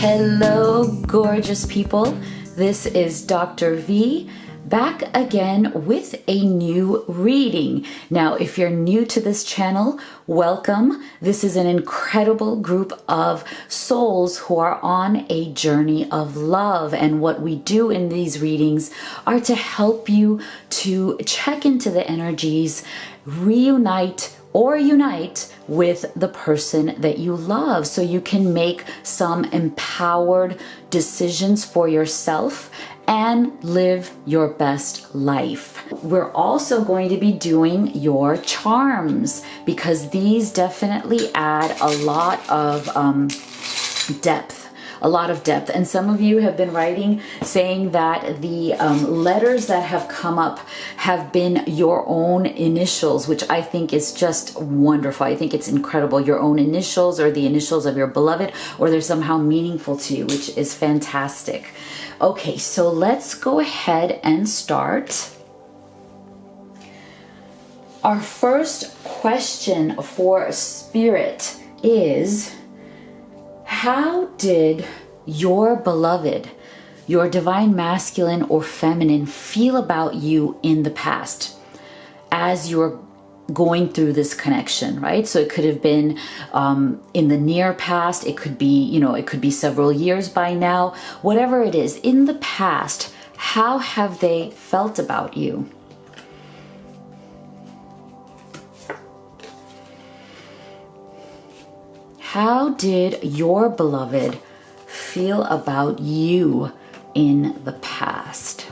Hello, gorgeous people. This is Dr. V back again with a new reading. Now, if you're new to this channel, welcome. This is an incredible group of souls who are on a journey of love. And what we do in these readings are to help you to check into the energies, reunite or unite with the person that you love so you can make some empowered decisions for yourself and live your best life. We're also going to be doing your charms because these definitely add a lot of depth. And some of you have been writing saying that the letters that have come up have been your own initials, which I think is just wonderful. I think it's incredible. Your own initials or the initials of your beloved, or they're somehow meaningful to you, which is fantastic. Okay, so let's go ahead and start. Our first question for Spirit is, how did your beloved, your divine masculine or feminine, feel about you in the past as you're going through this connection, right? So it could have been in the near past. It could be, it could be several years by now. Whatever it is, in the past, how have they felt about you? How did your beloved feel about you in the past?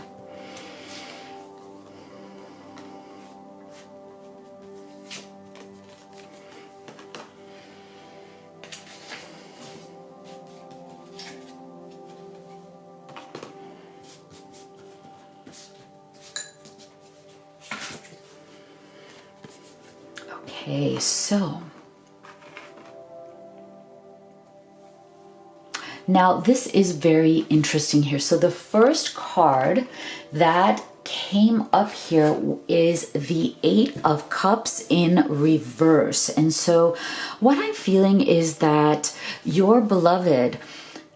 Okay, so now, this is very interesting here. So the first card that came up here is the Eight of Cups in reverse. And so what I'm feeling is that your beloved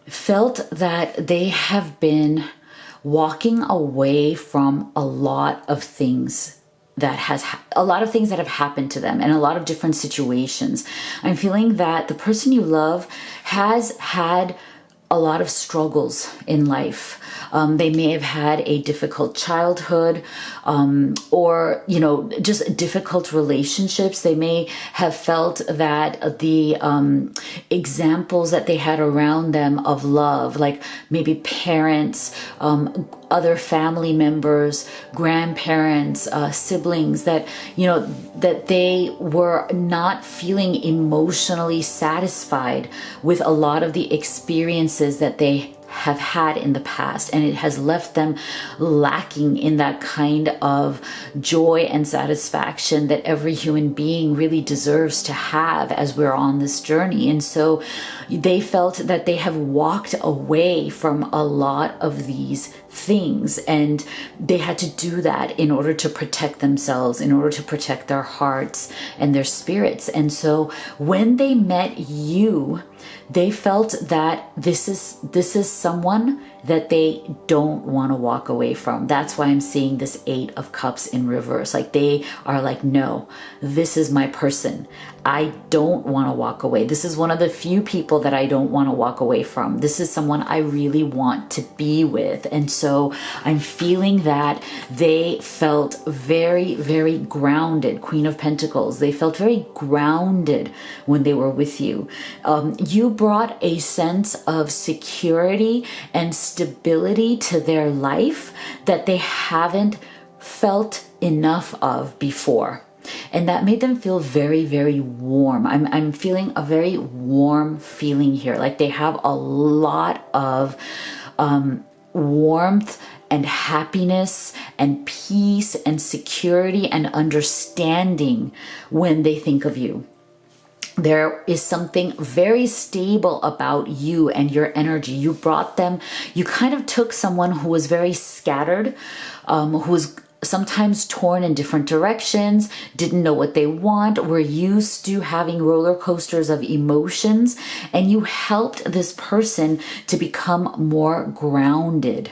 felt that they have been walking away from a lot of things that have happened to them and a lot of different situations. I'm feeling that the person you love has had a lot of struggles in life. They may have had a difficult childhood, or, just difficult relationships. They may have felt that the examples that they had around them of love, like maybe parents, other family members, grandparents, siblings, that they were not feeling emotionally satisfied with a lot of the experiences that they have had in the past, and it has left them lacking in that kind of joy and satisfaction that every human being really deserves to have as we're on this journey. And so they felt that they have walked away from a lot of these things, and they had to do that in order to protect themselves, in order to protect their hearts and their spirits. And so when they met you, they felt that this is someone that they don't want to walk away from. That's why I'm seeing this Eight of Cups in reverse. Like they are like, no, this is my person. I don't want to walk away. This is one of the few people that I don't want to walk away from. This is someone I really want to be with. And so I'm feeling that they felt very, very grounded. Queen of Pentacles. They felt very grounded when they were with you. You brought a sense of security and stability to their life that they haven't felt enough of before. And that made them feel very, very warm. I'm feeling a very warm feeling here. Like they have a lot of warmth and happiness and peace and security and understanding when they think of you. There is something very stable about you and your energy. You brought them, you kind of took someone who was very scattered, who was sometimes torn in different directions, didn't know what they want, were used to having roller coasters of emotions, and you helped this person to become more grounded.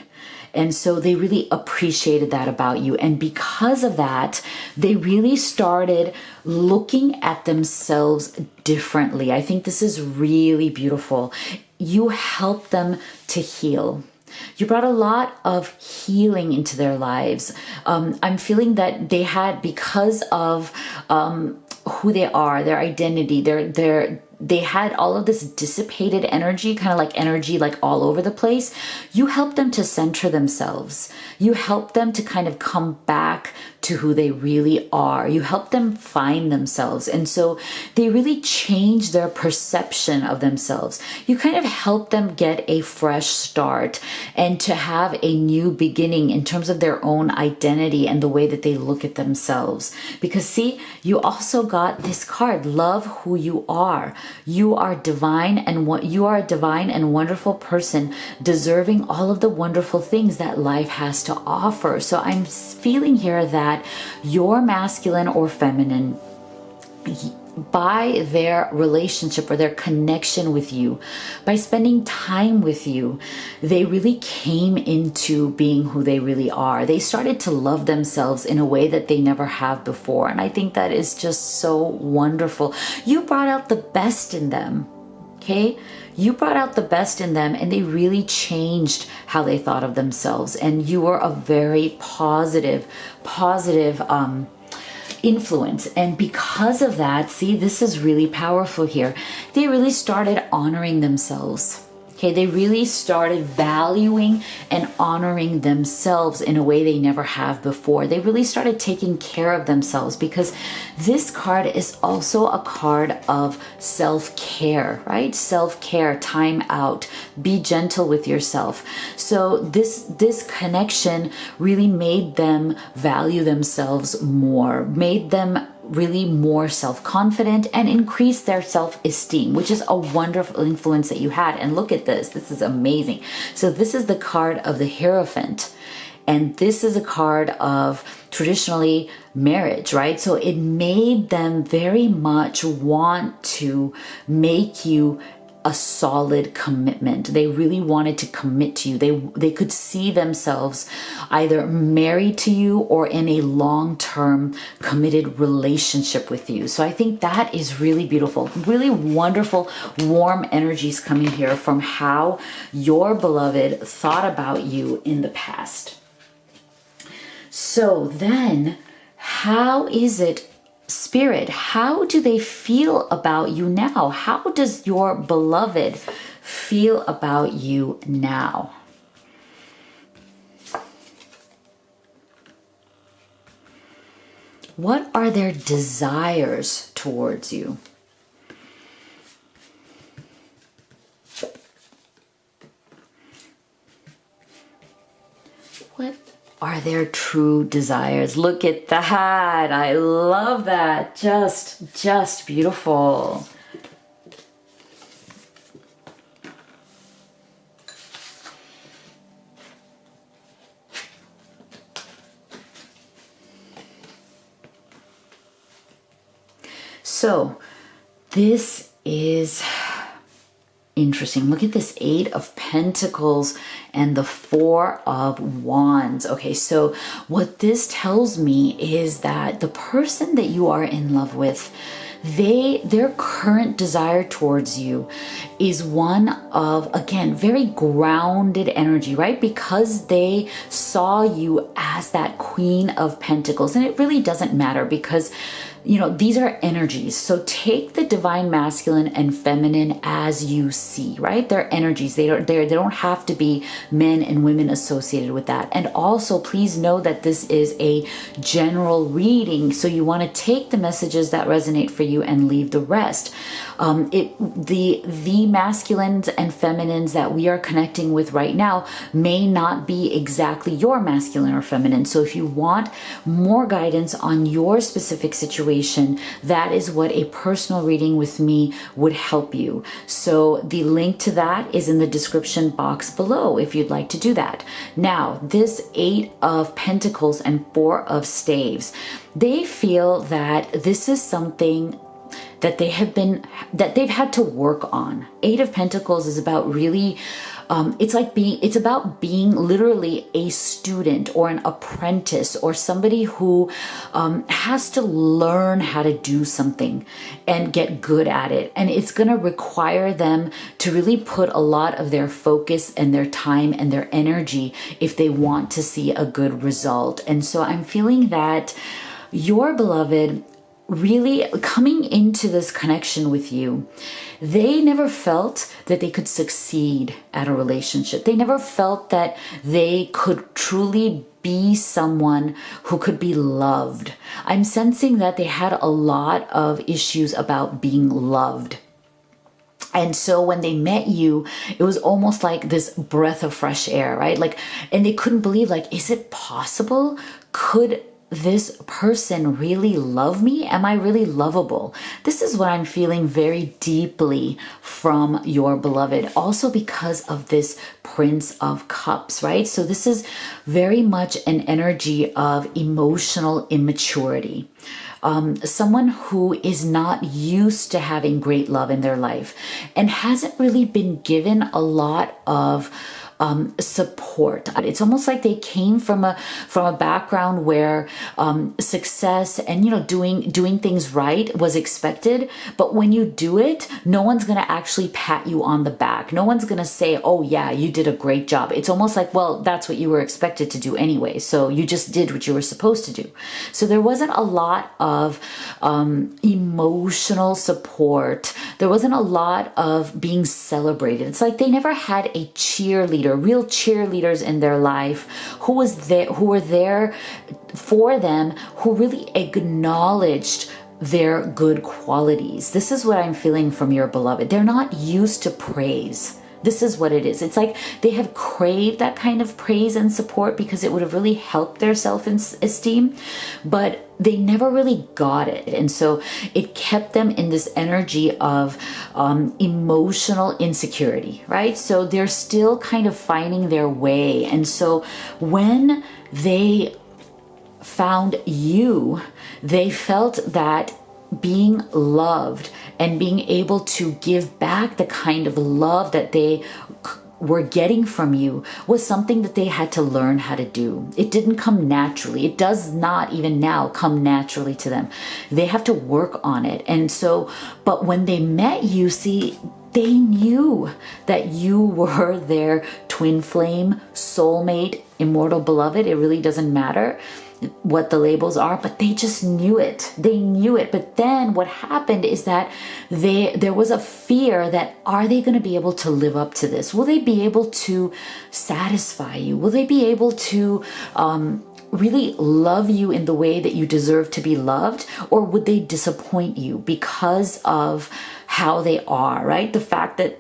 And so they really appreciated that about you. And because of that, they really started looking at themselves differently. I think this is really beautiful. You helped them to heal. You brought a lot of healing into their lives. I'm feeling that they had, because of who they are, their identity, they had all of this dissipated energy, kind of like energy like all over the place. You helped them to center themselves. You helped them to kind of come back to who they really are. You helped them find themselves. And so they really changed their perception of themselves. You kind of helped them get a fresh start and to have a new beginning in terms of their own identity and the way that they look at themselves. Because see, you also got this card, love who you are. You are divine, and what you are a divine and wonderful person, deserving all of the wonderful things that life has to offer. So I'm feeling here that your masculine or feminine, by their relationship or their connection with you, by spending time with you, they really came into being who they really are. They started to love themselves in a way that they never have before. And I think that is just so wonderful. You brought out the best in them. Okay? You brought out the best in them, and they really changed how they thought of themselves. And you were a very positive influence. And because of that, see, this is really powerful here. They really started honoring themselves. Okay, they really started valuing and honoring themselves in a way they never have before. They really started taking care of themselves, because this card is also a card of self-care, right? Self-care, time out, be gentle with yourself. So this connection really made them value themselves more, made them really more self-confident, and increase their self-esteem, which is a wonderful influence that you had. And look at this. This is amazing. So this is the card of the Hierophant. And this is a card of traditionally marriage, right? So it made them very much want to make you a solid commitment. They really wanted to commit to you. They could see themselves either married to you or in a long-term committed relationship with you. So I think that is really beautiful, really wonderful, warm energies coming here from how your beloved thought about you in the past. So then, how is it, Spirit, how do they feel about you now? How does your beloved feel about you now? What are their desires towards you? What are their true desires? Look at that. I love that. Just beautiful. So this is interesting. Look at this 8 of Pentacles and the 4 of Wands. Okay, so what this tells me is that the person that you are in love with, their current desire towards you is one of, again, very grounded energy, right? Because they saw you as that Queen of Pentacles. And it really doesn't matter, because you know, these are energies. So take the divine masculine and feminine as you see, right? They're energies. They don't have to be men and women associated with that. And also, please know that this is a general reading. So you want to take the messages that resonate for you and leave the rest. The masculines and feminines that we are connecting with right now may not be exactly your masculine or feminine. So if you want more guidance on your specific situation, situation, that is what a personal reading with me would help you. So the link to that is in the description box below if you'd like to do that. Now, this 8 of Pentacles and 4 of Staves, they feel that this is something that they've had to work on. 8 of Pentacles is about really, it's about being literally a student or an apprentice or somebody who has to learn how to do something and get good at it. And it's going to require them to really put a lot of their focus and their time and their energy if they want to see a good result. And so I'm feeling that your beloved, really coming into this connection with you, they never felt that they could succeed at a relationship. They never felt that they could truly be someone who could be loved. I'm sensing that they had a lot of issues about being loved. And so when they met you, it was almost like this breath of fresh air, right? Like, and they couldn't believe, like, is it possible? Could this person really love me? Am I really lovable? This is what I'm feeling very deeply from your beloved. Also because of this Prince of Cups, right? So this is very much an energy of emotional immaturity. Someone who is not used to having great love in their life and hasn't really been given a lot of support. It's almost like they came from a background where success and doing things right was expected, but when you do it, no one's gonna actually pat you on the back. No one's gonna say, "Oh yeah, you did a great job." It's almost like, well, that's what you were expected to do anyway, so you just did what you were supposed to do. So there wasn't a lot of emotional support. There wasn't a lot of being celebrated. It's like they never had a cheerleader, real cheerleaders in their life who were there for them, who really acknowledged their good qualities. This is what I'm feeling from your beloved. They're not used to praise. This is what it is. It's like they have craved that kind of praise and support because it would have really helped their self-esteem, but they never really got it. And so it kept them in this energy of emotional insecurity, right? So they're still kind of finding their way. And so when they found you, they felt that being loved and being able to give back the kind of love that they were getting from you was something that they had to learn how to do. It didn't come naturally. It does not even now come naturally to them. They have to work on it. And so, but when they met you, see, they knew that you were their twin flame, soulmate, immortal beloved. It really doesn't matter what the labels are, but they just knew it. They knew it. But then what happened is that there was a fear that, are they going to be able to live up to this? Will they be able to satisfy you? Will they be able to really love you in the way that you deserve to be loved? Or would they disappoint you because of how they are, right? The fact that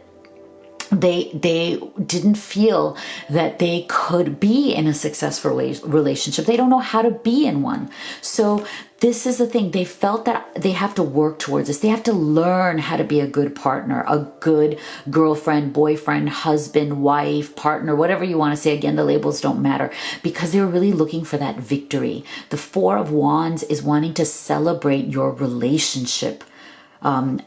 they didn't feel that they could be in a successful relationship. They don't know how to be in one. So this is the thing. They felt that they have to work towards this. They have to learn how to be a good partner, a good girlfriend, boyfriend, husband, wife, partner, whatever you want to say. Again, the labels don't matter because they're really looking for that victory. The Four of Wands is wanting to celebrate your relationship,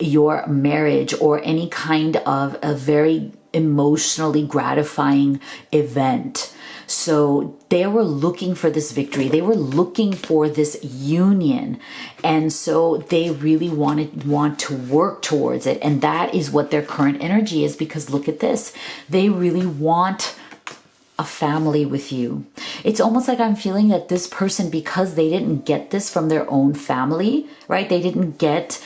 your marriage, or any kind of a very emotionally gratifying event. So they were looking for this victory. They were looking for this union. And so they really want to work towards it. And that is what their current energy is, because look at this. They really want a family with you. It's almost like I'm feeling that this person, because they didn't get this from their own family, right? They didn't get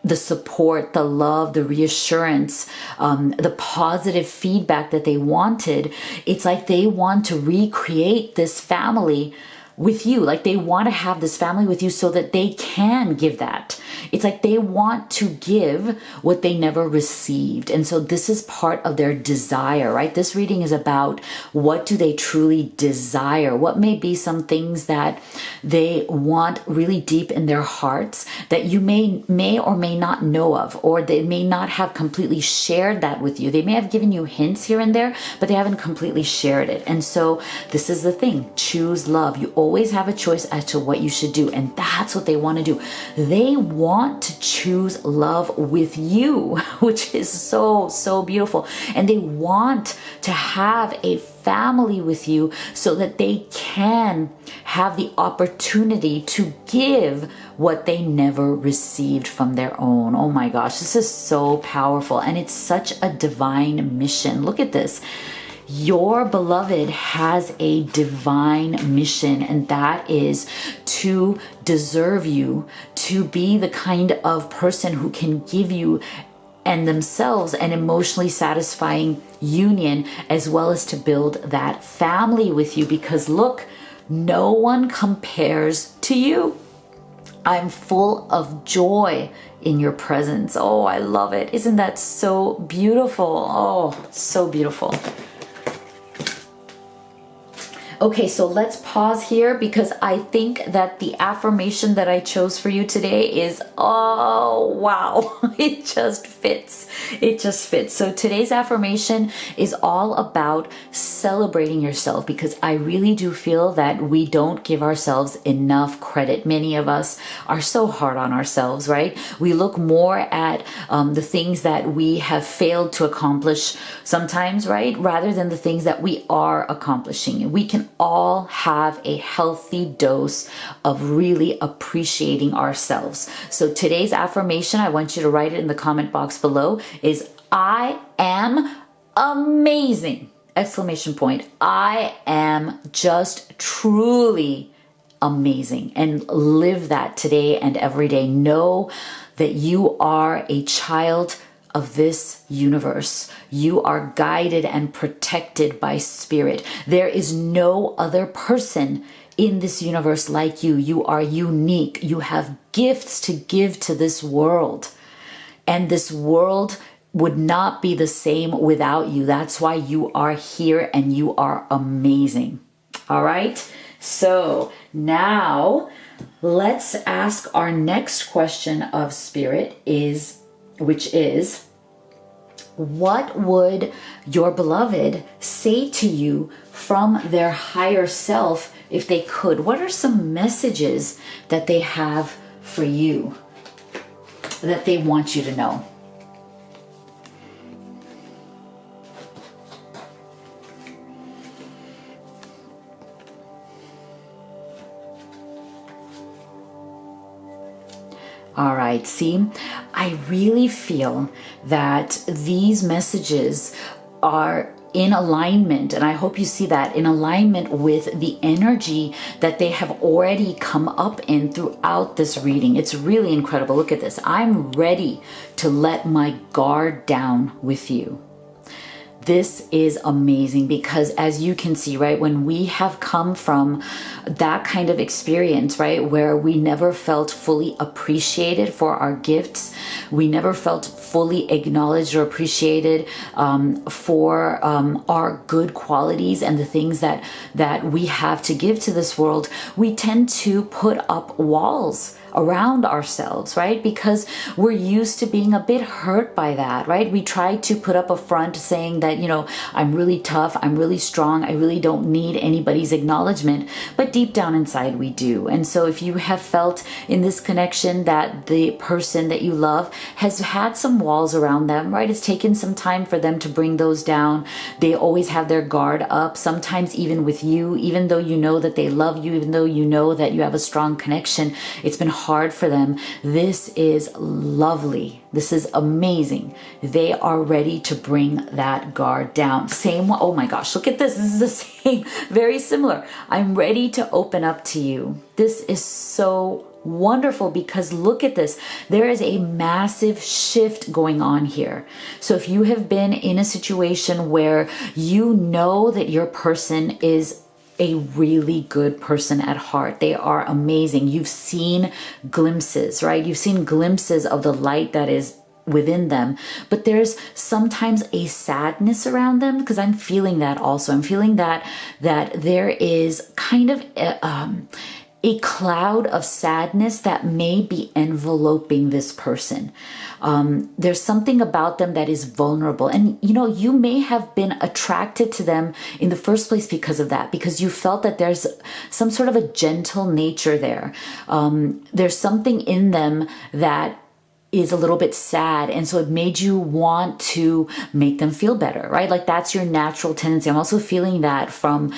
the support, the love, the reassurance, the positive feedback that they wanted. It's like they want to recreate this family with you. Like they want to have this family with you so that they can give that. It's like they want to give what they never received. And so this is part of their desire, right? This reading is about what do they truly desire? What may be some things that they want really deep in their hearts that you may or may not know of, or they may not have completely shared that with you. They may have given you hints here and there, but they haven't completely shared it. And so this is the thing. Choose love. You always have a choice as to what you should do. And that's what they want to do. They want to choose love with you, which is so, so beautiful. And they want to have a family with you so that they can have the opportunity to give what they never received from their own. Oh my gosh, this is so powerful. And it's such a divine mission. Look at this. Your beloved has a divine mission, and that is to deserve you, to be the kind of person who can give you and themselves an emotionally satisfying union, as well as to build that family with you. Because look, no one compares to you. I'm full of joy in your presence. Oh, I love it. Isn't that so beautiful? Oh, so beautiful. Okay, so let's pause here because I think that the affirmation that I chose for you today is, oh, wow, it just fits. It just fits. So today's affirmation is all about celebrating yourself, because I really do feel that we don't give ourselves enough credit. Many of us are so hard on ourselves, right? We look more at the things that we have failed to accomplish sometimes, right? Rather than the things that we are accomplishing. We can all have a healthy dose of really appreciating ourselves. So today's affirmation, I want you to write it in the comment box below, is I am amazing! Exclamation point. I am just truly amazing. And live that today and every day. Know that you are a child of this universe. You are guided and protected by spirit. There is no other person in this universe like you. You are unique. You have gifts to give to this world. And this world would not be the same without you. That's why you are here and you are amazing. All right? So now let's ask our next question of spirit, which is, what would your beloved say to you from their higher self if they could? What are some messages that they have for you that they want you to know? All right, see, I really feel that these messages are in alignment, and I hope you see that, in alignment with the energy that they have already come up in throughout this reading. It's really incredible. Look at this. I'm ready to let my guard down with you. This is amazing because, as you can see, right, when we have come from that kind of experience, right, where we never felt fully appreciated for our gifts, we never felt fully acknowledged or appreciated for our good qualities and the things that we have to give to this world, we tend to put up walls around ourselves, right? Because we're used to being a bit hurt by that, right? We try to put up a front saying that, you know, I'm really tough, I'm really strong, I really don't need anybody's acknowledgement, but deep down inside we do. And so if you have felt in this connection that the person that you love has had some walls around them, right? It's taken some time for them to bring those down. They always have their guard up, sometimes even with you, even though you know that they love you, even though you know that you have a strong connection, it's been hard for them. This is lovely. This is amazing. They are ready to bring that guard down. Same, oh my gosh, look at this. This is the same, very similar. I'm ready to open up to you. This is so wonderful because look at this. There is a massive shift going on here. So if you have been in a situation where you know that your person is a really good person at heart. They are amazing. You've seen glimpses, right? You've seen glimpses of the light that is within them, but there's sometimes a sadness around them, because I'm feeling that also. I'm feeling that there is kind of a cloud of sadness that may be enveloping this person. There's something about them that is vulnerable. And, you know, you may have been attracted to them in the first place because of that, because you felt that there's some sort of a gentle nature there. There's something in them that is a little bit sad, and so it made you want to make them feel better, right? Like that's your natural tendency. I'm also feeling that from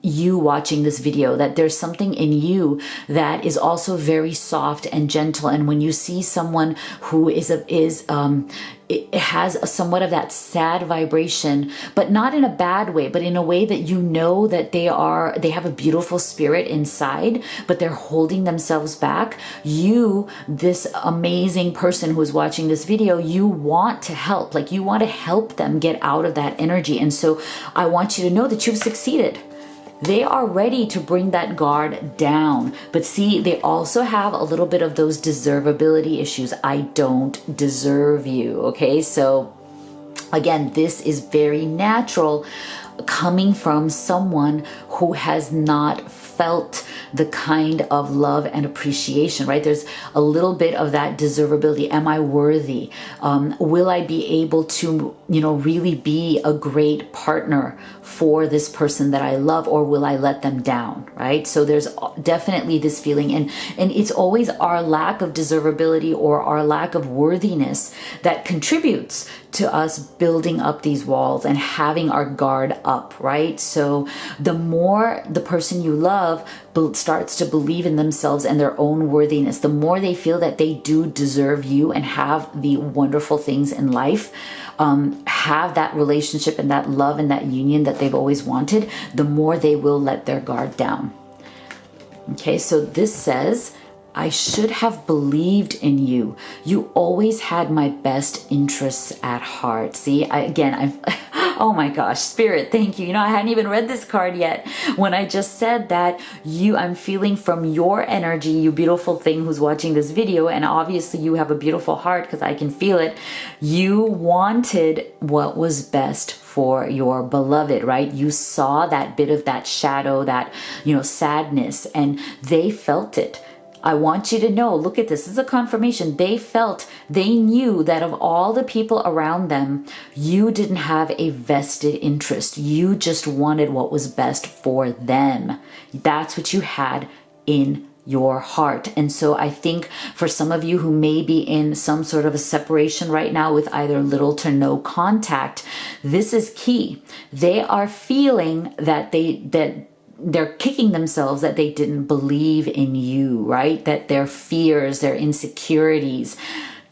you watching this video, that there's something in you that is also very soft and gentle, and when you see someone who it has somewhat of that sad vibration, but not in a bad way, but in a way that you know that they have a beautiful spirit inside, but they're holding themselves back. You, this amazing person who's watching this video, you want to help. Like you want to help them get out of that energy. And so I want you to know that you've succeeded. They are ready to bring that guard down. But see, they also have a little bit of those deservability issues. I don't deserve you. Okay, so again, this is very natural coming from someone who has not felt the kind of love and appreciation, right? There's a little bit of that deservability. Am I worthy? Will I be able to, really be a great partner for this person that I love, or will I let them down, right? So there's definitely this feeling, and it's always our lack of deservability or our lack of worthiness that contributes to us building up these walls and having our guard up, right? So the more the person you love starts to believe in themselves and their own worthiness, the more they feel that they do deserve you and have the wonderful things in life, have that relationship and that love and that union that they've always wanted, the more they will let their guard down. Okay, so this says, I should have believed in you. You always had my best interests at heart. See, oh my gosh, Spirit, thank you. I hadn't even read this card yet when I just said that I'm feeling from your energy, you beautiful thing who's watching this video, and obviously you have a beautiful heart because I can feel it. You wanted what was best for your beloved, right? You saw that bit of that shadow, that, sadness, and they felt it. I want you to know, look at this. This is a confirmation. They knew that of all the people around them, you didn't have a vested interest. You just wanted what was best for them. That's what you had in your heart. And so I think for some of you who may be in some sort of a separation right now with either little to no contact, this is key. They are feeling that they're kicking themselves that they didn't believe in you, right? That their fears, their insecurities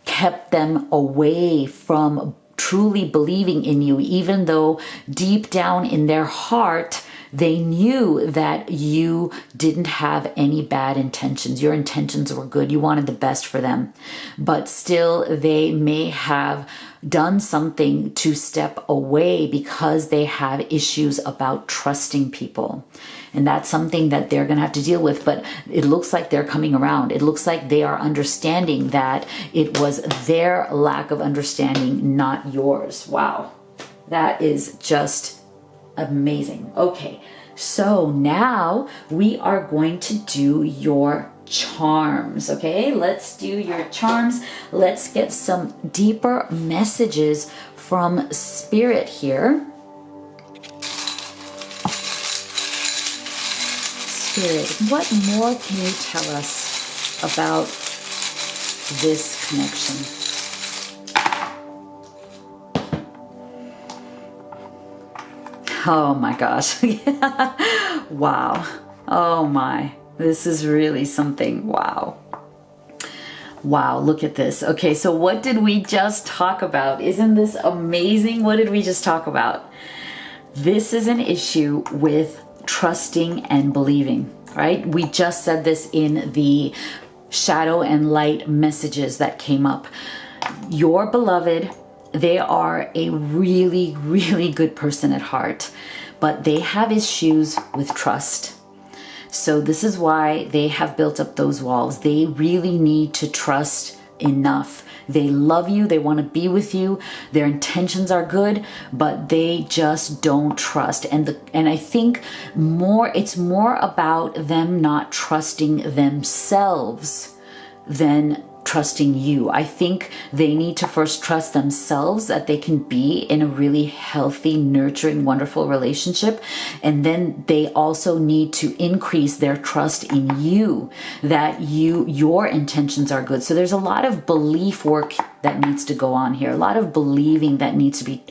kept them away from truly believing in you, even though deep down in their heart, they knew that you didn't have any bad intentions. Your intentions were good. You wanted the best for them. But still, they may have done something to step away because they have issues about trusting people. And that's something that they're going to have to deal with. But it looks like they're coming around. It looks like they are understanding that it was their lack of understanding, not yours. Wow. That is just amazing. Okay, so now we are going to do your charms. Okay, let's do your charms. Let's get some deeper messages from Spirit here. Spirit, what more can you tell us about this connection? Oh my gosh. Wow. Oh my. This is really something. Wow. Wow, look at this. Okay, so what did we just talk about? Isn't this amazing? What did we just talk about? This is an issue with trusting and believing, right? We just said this in the shadow and light messages that came up. Your beloved, they are a really, really good person at heart, but they have issues with trust. So this is why they have built up those walls. They really need to trust enough. They love you, they want to be with you, their intentions are good, but they just don't trust. And I think it's more about them not trusting themselves than trusting you. I think they need to first trust themselves that they can be in a really healthy, nurturing, wonderful relationship. And then they also need to increase their trust in you, that your intentions are good. So there's a lot of belief work that needs to go on here, a lot of believing that needs to be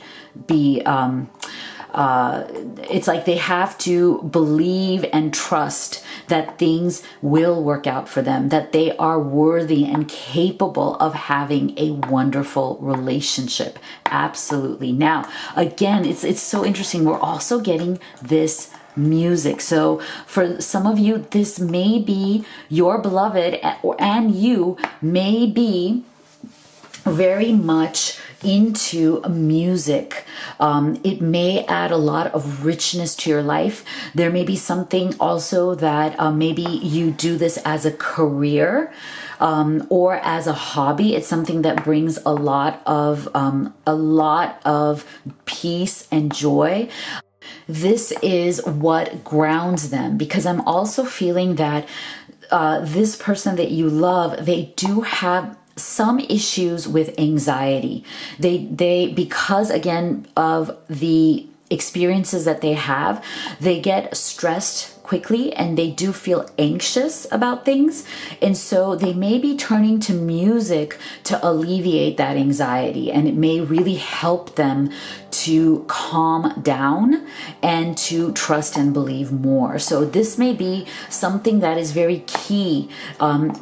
it's like they have to believe and trust that things will work out for them, that they are worthy and capable of having a wonderful relationship. Absolutely. Now, again, it's so interesting. We're also getting this music. So for some of you, this may be your beloved, and you may be very much into music. It may add a lot of richness to your life. There may be something also that maybe you do this as a career or as a hobby. It's something that brings a lot of peace and joy. This is what grounds them, because I'm also feeling that this person that you love, they do have some issues with anxiety. They because again of the experiences that they have, they get stressed quickly and they do feel anxious about things. And so they may be turning to music to alleviate that anxiety, and it may really help them to calm down and to trust and believe more. So this may be something that is very key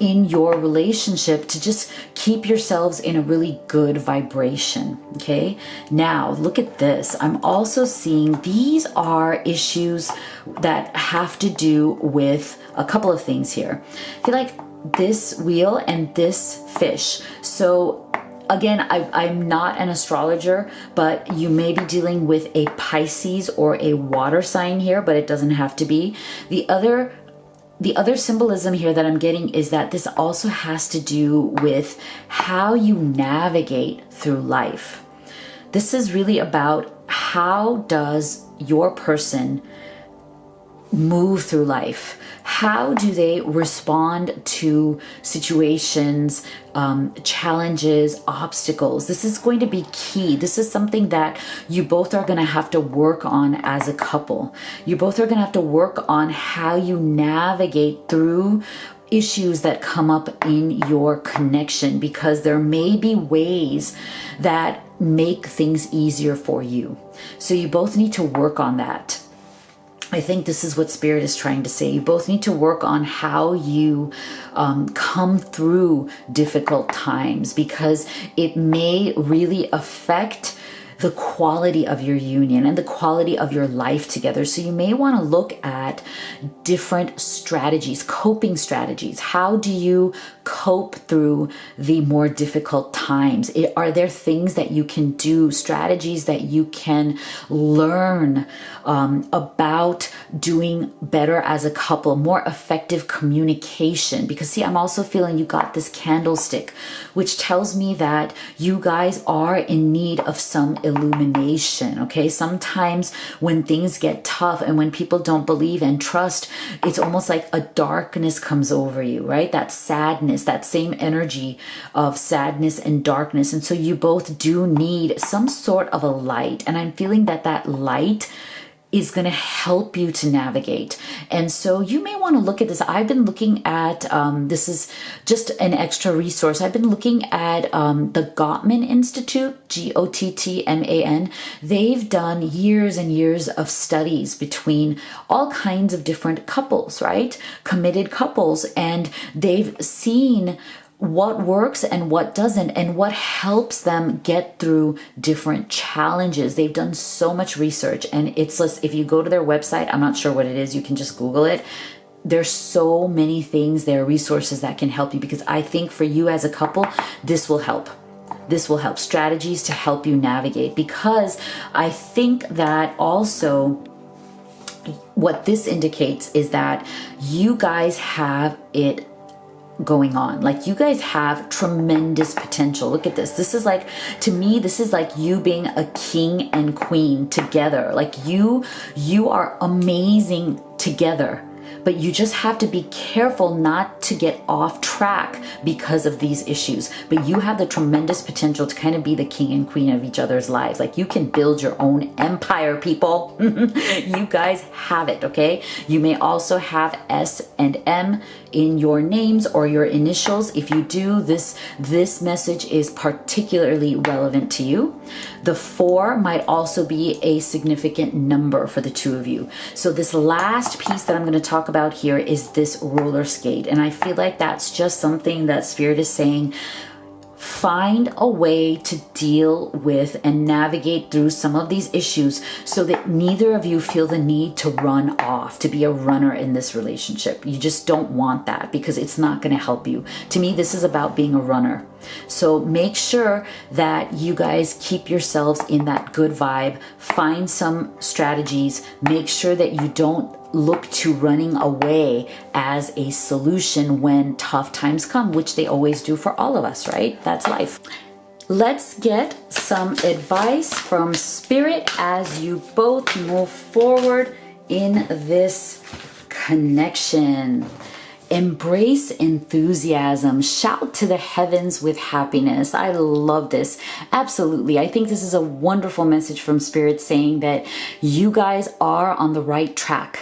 in your relationship, to just keep yourselves in a really good vibration. Okay, now look at this. I'm also seeing these are issues that have to do with a couple of things here. I feel like this wheel and this fish. So again, I'm not an astrologer, but you may be dealing with a Pisces or a water sign here, but it doesn't have to be. The other symbolism here that I'm getting is that this also has to do with how you navigate through life. This is really about how does your person move through life? How do they respond to situations, challenges, obstacles? This is going to be key. This is something that you both are going to have to work on as a couple. You both are going to have to work on how you navigate through issues that come up in your connection, because there may be ways that make things easier for you. So you both need to work on that. I think this is what Spirit is trying to say. You both need to work on how you come through difficult times, because it may really affect the quality of your union and the quality of your life together. So you may want to look at different strategies, coping strategies. How do you cope through the more difficult times? Are there things that you can do, strategies that you can learn about doing better as a couple, more effective communication? Because see, I'm also feeling you got this candlestick, which tells me that you guys are in need of some illumination. Okay, sometimes when things get tough and when people don't believe and trust, it's almost like a darkness comes over you, right? That sadness, that same energy of sadness and darkness. And so you both do need some sort of a light. And I'm feeling that that light is going to help you to navigate. And so you may want to look at this. I've been looking at, this is just an extra resource. I've been looking at the Gottman Institute, Gottman. They've done years and years of studies between all kinds of different couples, right? Committed couples. And they've seen what works and what doesn't, and what helps them get through different challenges. They've done so much research, and it's just, if you go to their website, I'm not sure what it is, you can just Google it. There's so many things there, resources that can help you, because I think for you as a couple, this will help. This will help, strategies to help you navigate, because I think that also what this indicates is that you guys have it going on. Like, you guys have tremendous potential. Look at this. This is like, to me, this is like you being a king and queen together. Like, you are amazing together. But you just have to be careful not to get off track because of these issues. But you have the tremendous potential to kind of be the king and queen of each other's lives. Like, you can build your own empire, people. You guys have it, okay? You may also have S and M in your names or your initials. If you do, this message is particularly relevant to you. The 4 might also be a significant number for the two of you. So this last piece that I'm going to talk about here is this roller skate. And I feel like that's just something that Spirit is saying. Find a way to deal with and navigate through some of these issues so that neither of you feel the need to run off, to be a runner in this relationship. You just don't want that, because it's not going to help you. To me, this is about being a runner. So make sure that you guys keep yourselves in that good vibe. Find some strategies. Make sure that you don't look to running away as a solution when tough times come, which they always do for all of us, right? That's life. Let's get some advice from Spirit as you both move forward in this connection. Embrace enthusiasm. Shout to the heavens with happiness. I love this. Absolutely. I think this is a wonderful message from Spirit saying that you guys are on the right track.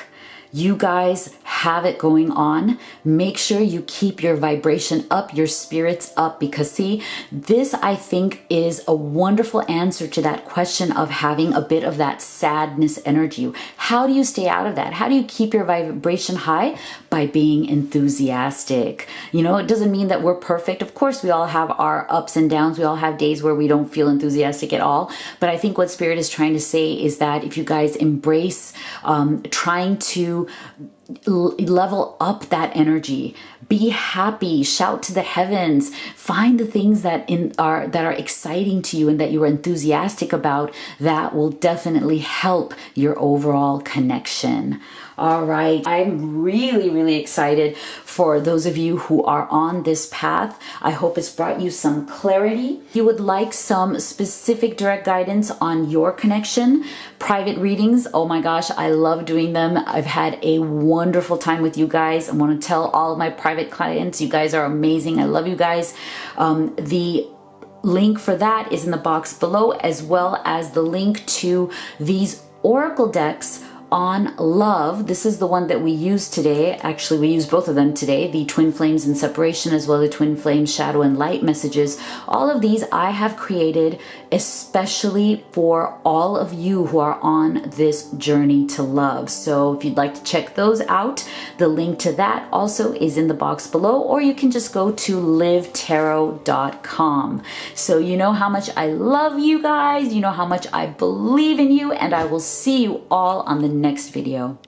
You guys have it going on. Make sure you keep your vibration up, your spirits up, because see, this I think is a wonderful answer to that question of having a bit of that sadness energy. How do you stay out of that? How do you keep your vibration high? By being enthusiastic. You know, it doesn't mean that we're perfect. Of course, we all have our ups and downs. We all have days where we don't feel enthusiastic at all. But I think what Spirit is trying to say is that if you guys embrace trying to level up that energy, be happy, shout to the heavens, find the things that are exciting to you and that you are enthusiastic about, that will definitely help your overall connection. All right, I'm really excited for those of you who are on this path. I hope it's brought you some clarity. If you would like some specific direct guidance on your connection, private readings, oh my gosh, I love doing them. I've had a wonderful time with you guys. I want to tell all of my private clients, you guys are amazing. I love you guys. The link for that is in the box below, as well as the link to these oracle decks on love. This is the one that we use today. Actually, we use both of them today, the twin flames and separation, as well as the twin flames, shadow and light messages. All of these I have created especially for all of you who are on this journey to love. So if you'd like to check those out, the link to that also is in the box below, or you can just go to livetarot.com. So you know how much I love you guys, you know how much I believe in you, and I will see you all on the next video.